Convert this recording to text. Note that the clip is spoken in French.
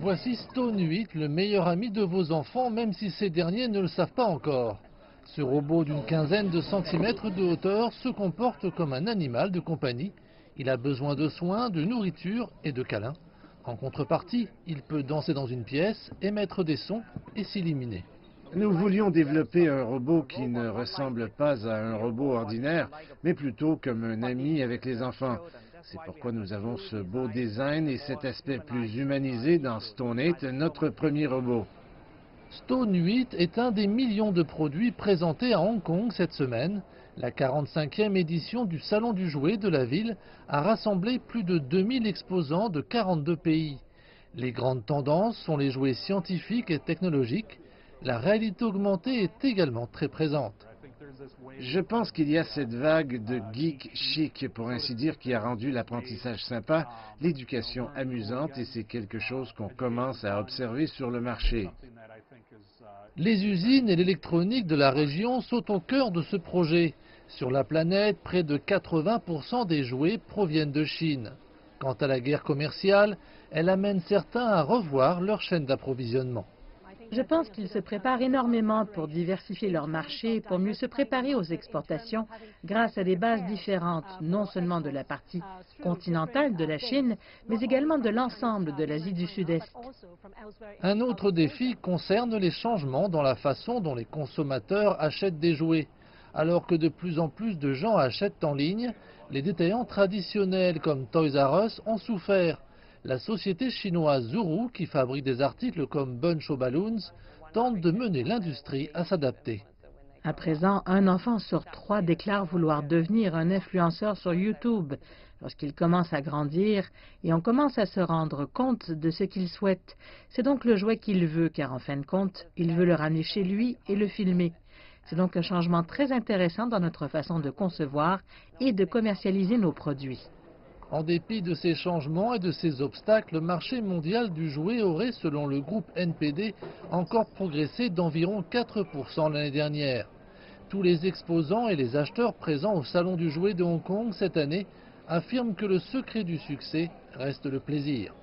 Voici Stone 8, le meilleur ami de vos enfants, même si ces derniers ne le savent pas encore. Ce robot d'une quinzaine de centimètres de hauteur se comporte comme un animal de compagnie. Il a besoin de soins, de nourriture et de câlins. En contrepartie, il peut danser dans une pièce, émettre des sons et s'illuminer. Nous voulions développer un robot qui ne ressemble pas à un robot ordinaire, mais plutôt comme un ami avec les enfants. C'est pourquoi nous avons ce beau design et cet aspect plus humanisé dans Stone 8, notre premier robot. Stone 8 est un des millions de produits présentés à Hong Kong cette semaine. La 45e édition du Salon du jouet de la ville a rassemblé plus de 2000 exposants de 42 pays. Les grandes tendances sont les jouets scientifiques et technologiques. La réalité augmentée est également très présente. Je pense qu'il y a cette vague de geek chic, pour ainsi dire, qui a rendu l'apprentissage sympa, l'éducation amusante, et c'est quelque chose qu'on commence à observer sur le marché. Les usines et l'électronique de la région sont au cœur de ce projet. Sur la planète, près de 80% des jouets proviennent de Chine. Quant à la guerre commerciale, elle amène certains à revoir leur chaîne d'approvisionnement. Je pense qu'ils se préparent énormément pour diversifier leur marché, pour mieux se préparer aux exportations grâce à des bases différentes, non seulement de la partie continentale de la Chine, mais également de l'ensemble de l'Asie du Sud-Est. Un autre défi concerne les changements dans la façon dont les consommateurs achètent des jouets. Alors que de plus en plus de gens achètent en ligne, les détaillants traditionnels comme Toys R Us ont souffert. La société chinoise Zuru, qui fabrique des articles comme Bunch of Balloons, tente de mener l'industrie à s'adapter. À présent, un enfant sur 3 déclare vouloir devenir un influenceur sur YouTube lorsqu'il commence à grandir et on commence à se rendre compte de ce qu'il souhaite. C'est donc le jouet qu'il veut, car en fin de compte, il veut le ramener chez lui et le filmer. C'est donc un changement très intéressant dans notre façon de concevoir et de commercialiser nos produits. En dépit de ces changements et de ces obstacles, le marché mondial du jouet aurait, selon le groupe NPD, encore progressé d'environ 4% l'année dernière. Tous les exposants et les acheteurs présents au Salon du jouet de Hong Kong cette année affirment que le secret du succès reste le plaisir.